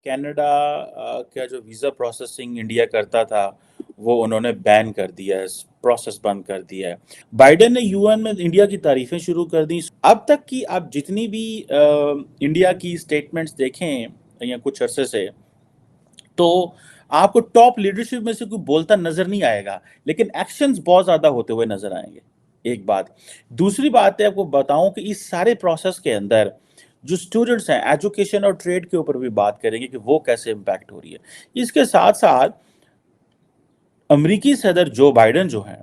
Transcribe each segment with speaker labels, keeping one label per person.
Speaker 1: Canada का जो visa processing India करता था वो उन्होंने बैन कर दिया है, प्रोसेस बंद कर दिया है। बाइडेन ने यूएन में इंडिया की तारीफें शुरू कर दी। अब तक की आप जितनी भी इंडिया की स्टेटमेंट्स देखें या कुछ अरसे से, तो आपको टॉप लीडरशिप में से कोई बोलता नजर नहीं आएगा, लेकिन एक्शंस बहुत ज्यादा होते हुए नजर आएंगे। एक बात। दूसरी बात है, आपको बताऊं कि इस सारे प्रोसेस के अंदर जो स्टूडेंट्स हैं, एजुकेशन और ट्रेड के ऊपर भी बात करेंगे कि वो कैसे इम्पैक्ट हो रही है। इसके साथ साथ अमेरिकी सदर जो बाइडेन जो हैं,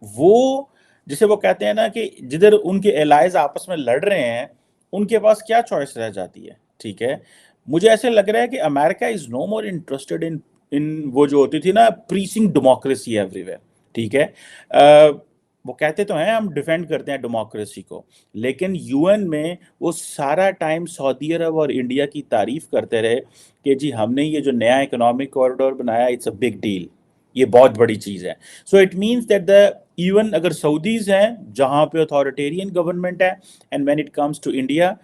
Speaker 1: वो जिसे वो कहते हैं ना कि जिधर उनके एलाइज आपस में लड़ रहे हैं, उनके पास क्या चॉइस रह जाती है। ठीक है, मुझे ऐसे लग रहा है कि America is no more interested in in वो जो होती थी ना प्रीचिंग डेमोक्रेसी एवरीवेयर। ठीक है, वो कहते तो हैं हम डिफेंड करते हैं डेमोक्रेसी को, लेकिन यूएन में वो सारा टाइम सऊदी अरब और इंडिया की तारीफ करते रहे कि जी हमने ये जो नया इकोनॉमिक कॉरिडोर बनाया, इट्स अ बिग डील, ये बहुत बड़ी चीज़ है। So it means that the even अगर सऊदीज हैं जहाँ पे अथॉरिटेरियन गवर्नमेंट है, and when it comes to India,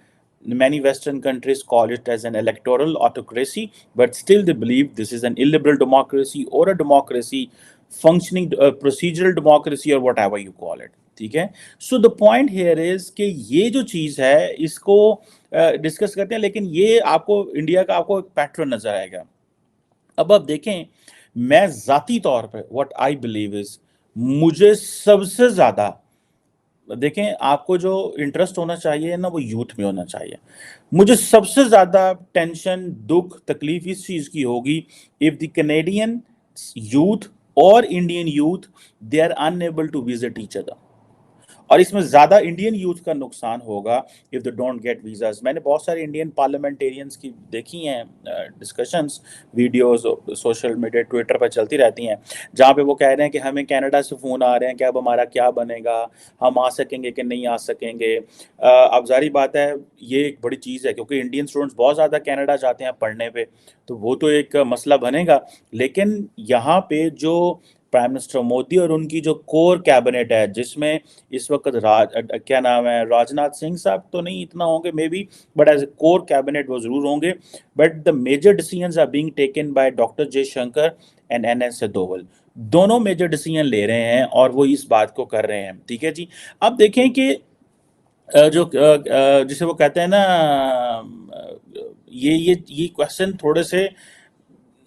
Speaker 1: many western countries call it as an electoral autocracy, but still they believe this is an illiberal democracy or a democracy functioning, procedural democracy or whatever you call it। ठीक है, so the point here is कि ये जो चीज़ है इसको discuss करते हैं, लेकिन ये आपको इंडिया का आपको एक पैटर्न नजर आएगा। अब आप देखें, मैं ज़ाती तौर पे व्हाट आई बिलीव इज, मुझे सबसे ज़्यादा देखें, आपको जो इंटरेस्ट होना चाहिए ना वो यूथ में होना चाहिए। मुझे सबसे ज़्यादा टेंशन, दुख, तकलीफ इस चीज़ की होगी इफ़ द कैनेडियन यूथ और Indian youth they are unable to visit each other, और इसमें ज़्यादा इंडियन यूथ का नुकसान होगा if they don't get visas. मैंने बहुत सारे इंडियन पार्लियामेंटेरियंस की देखी हैं discussions, videos social media Twitter पर चलती रहती हैं, जहाँ पे वो कह रहे हैं कि हमें कनाडा से फ़ोन आ रहे हैं कि अब हमारा क्या बनेगा, हम आ सकेंगे कि नहीं आ सकेंगे। अब जारी बात है, ये एक बड़ी चीज़ है क्योंकि इंडियन स्टूडेंट्स बहुत ज़्यादा कनाडा जाते हैं पढ़ने पे, तो वो तो एक मसला बनेगा। लेकिन यहाँ पे जो प्राइम मिनिस्टर मोदी और उनकी जो कोर कैबिनेट है, जिसमें इस वक्त क्या नाम है, राजनाथ सिंह साहब तो नहीं इतना होंगे maybe, but as a core cabinet वो जरूर होंगे, but the major decisions are being taken by doctor Jaishankar and NS Doval. दोनों मेजर डिसीजन ले रहे हैं और वो इस बात को कर रहे हैं। ठीक है जी। अब देखें कि जिसे वो कहते हैं ना, ये क्वेश्चन थोड़े से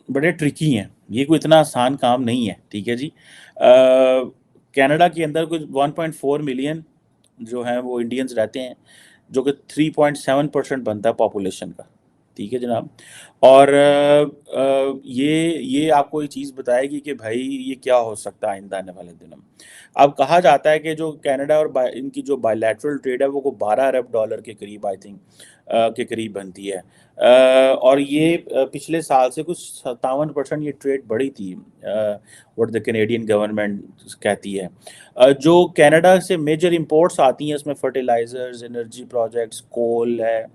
Speaker 1: बड़े ट्रिकी हैं, ये कोई इतना आसान काम नहीं है। ठीक है जी। कनाडा के अंदर कुछ 1.4 मिलियन जो हैं वो इंडियंस रहते हैं, जो कि 3.7% बनता है पॉपुलेशन का। ठीक है जनाब। और ये आपको ये चीज़ बताएगी कि भाई ये क्या हो सकता है आइंदा आने वाले दिनों में। अब कहा जाता है कि जो कनाडा और इनकी जो बायलैटरल ट्रेड है वो को 12 अरब डॉलर के करीब आई थिंक के करीब बनती है। और ये पिछले साल से कुछ 57% ये ट्रेड बढ़ी थी, व्हाट द कैनेडियन गवर्नमेंट कहती है। जो कनाडा से मेजर इंपोर्ट्स आती हैं उसमें फर्टिलाइजर्स, एनर्जी प्रोजेक्ट्स, कोल है,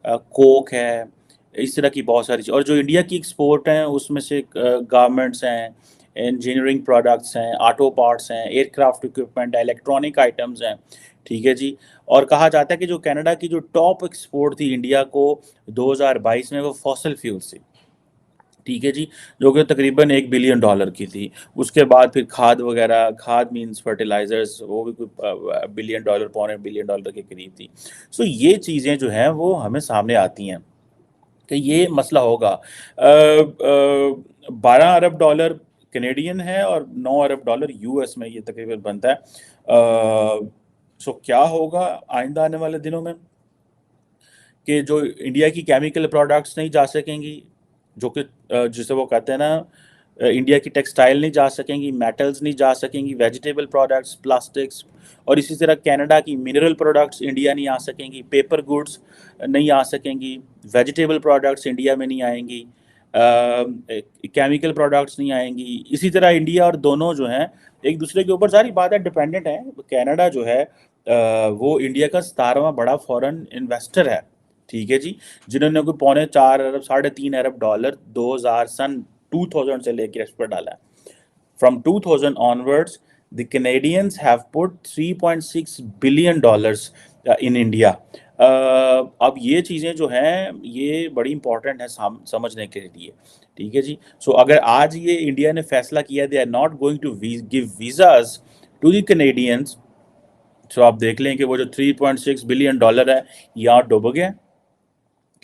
Speaker 1: कोक है, इस तरह की बहुत सारी चीज़। और जो इंडिया की एक्सपोर्ट हैं उसमें से गारमेंट्स हैं, इंजीनियरिंग प्रोडक्ट्स हैं, ऑटो पार्ट्स हैं, एयरक्राफ्ट इक्विपमेंट, इलेक्ट्रॉनिक आइटम्स हैं। ठीक है जी। और कहा जाता है कि जो कनाडा की जो टॉप एक्सपोर्ट थी इंडिया को 2022 में वो फॉसिल फ्यूल थी। ठीक है जी, जो कि तकरीबन $1 बिलियन की थी। उसके बाद फिर खाद वगैरह, खाद मीन्स फर्टिलाइजर्स, वो भी कोई $1 बिलियन, $1.25 के करीब थी। सो ये चीज़ें जो हैं वो हमें सामने आती हैं कि ये मसला होगा। 12 अरब डॉलर कैनेडियन है और 9 अरब डॉलर यूएस में ये तकरीबन बनता है। सो क्या होगा आइंदा आने वाले दिनों में कि जो इंडिया की केमिकल प्रोडक्ट्स नहीं जा सकेंगी, जो कि जिसे वो कहते हैं ना, इंडिया की टेक्सटाइल नहीं जा सकेंगी, मेटल्स नहीं जा सकेंगी, वेजिटेबल प्रोडक्ट्स, प्लास्टिक्स, और इसी तरह कनाडा की मिनरल प्रोडक्ट्स इंडिया नहीं आ सकेंगी, पेपर गुड्स नहीं आ सकेंगी, वेजिटेबल प्रोडक्ट्स इंडिया में नहीं आएंगी, केमिकल प्रोडक्ट्स नहीं आएंगी। इसी तरह इंडिया और दोनों जो हैं एक दूसरे के ऊपर, सारी बात है, डिपेंडेंट है। कनाडा जो है वो इंडिया का 17वां बड़ा फॉरेन इन्वेस्टर है। ठीक है जी, जिन्होंने कोई 3.25 अरब, $3.5 अरब 2000 से लेकर इस पर डाला है। From 2000 onwards, the Canadians have put $3.6 billion in India. اب یہ چیزیں جو ہیں یہ بڑی امپورٹنٹ ہیں سمجھنے کے لیے، ٹھیک ہے جی. سو اگر آج یہ انڈیا نے فیصلہ کیا they are not going to give visas to the Canadians, so آپ دیکھ لیں کہ وہ جو $3.6 بلین ہے یہاں ڈوب گیا،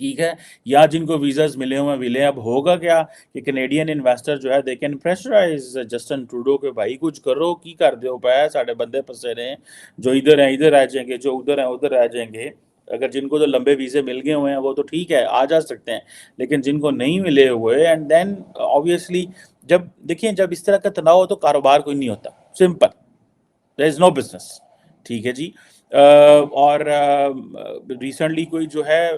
Speaker 1: ٹھیک ہے. یا جن کو ویزاز ملے ہوئے ملے، اب ہوگا کیا کہ کینیڈین انویسٹر جو ہے they can pressurise Justin Trudeau کہ بھائی کچھ کرو، کی کر دیو پایا ساڑھے بندے پھنسے رہے ہیں، جو ادھر ہیں ادھر آ جائیں گے، جو ادھر ہیں ادھر آ جائیں گے. اگر جن کو تو لمبے ویزے مل گئے ہوئے ہیں وہ تو ٹھیک ہے آ جا سکتے ہیں، لیکن جن کو نہیں ملے ہوئے، اینڈ دین آبویسلی جب دیکھیں جب اس طرح کا تناؤ ہو تو کاروبار کوئی نہیں ہوتا، سمپل، دیر از نو بزنس، ٹھیک ہے جی. اور ریسنٹلی کوئی جو ہے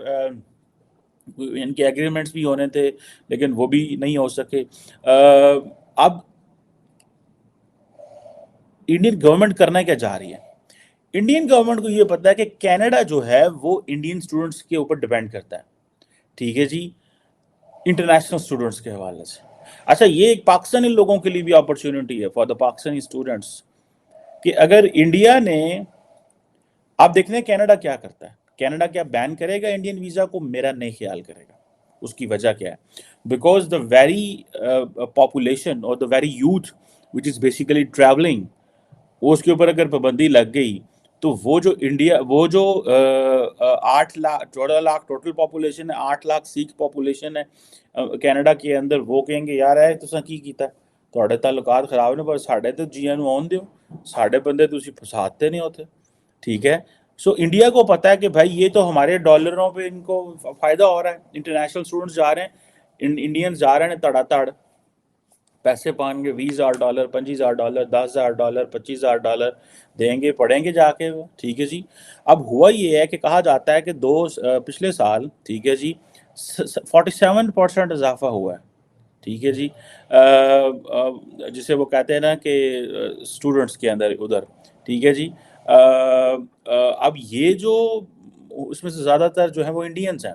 Speaker 1: ان کے ایگریمنٹس بھی ہونے تھے لیکن وہ بھی نہیں ہو سکے. اب انڈین گورنمنٹ کرنا کیا چاہ رہی ہے؟ انڈین گورنمنٹ کو یہ پتا ہے کہ کینیڈا جو ہے وہ انڈین اسٹوڈنٹس کے اوپر ڈیپینڈ کرتا ہے، ٹھیک ہے جی، انٹرنیشنل اسٹوڈنٹس کے حوالے سے. اچھا یہ ایک پاکستانی لوگوں کے لیے بھی اپرچونٹی ہے فار دا پاکستانی اسٹوڈنٹس کہ اگر انڈیا نے، آپ دیکھ لیں کینیڈا کیا کرتا ہے، کینیڈا کیا بین کرے گا انڈین ویزا کو؟ میرا نہیں خیال کرے گا. اس کی وجہ کیا ہے؟ بیکاز دا ویری پاپولیشن اور the very youth which is basically travelling, اس کے اوپر اگر پابندی لگ گئی تو وہ جو انڈیا، وہ جو 14 لاکھ ٹوٹل پاپولیشن ہے، 8 لاکھ سکھ پاپولیشن ہے کینیڈا کے اندر، وہ کہیں گے یار ہے تساں کی کیتا تھوڑے تعلقات خراب نے پر ساڈے تو جیاں نو آن دیو، ساڈے بندے تسی فسادتے نہیں ہوتے، ٹھیک ہے. سو انڈیا کو پتا ہے کہ بھائی یہ تو ہمارے ڈالروں پہ ان کو فائدہ ہو رہا ہے، انٹرنیشنل اسٹوڈنٹس جا رہے ہیں، انڈینز جا رہے ہیں تڑا تڑ پیسے پائیں گے، $20,000 $25,000 $10,000 $25,000 دیں گے، پڑھیں گے جا کے وہ، ٹھیک ہے جی. اب ہوا یہ ہے کہ کہا جاتا ہے کہ پچھلے سال، ٹھیک ہے جی، 47% اضافہ ہوا ہے، ٹھیک ہے جی، جسے وہ کہتے ہیں نا کہ اسٹوڈنٹس کے اندر ادھر، ٹھیک ہے جی. اب یہ جو اس میں سے زیادہ تر جو ہیں وہ انڈینز ہیں،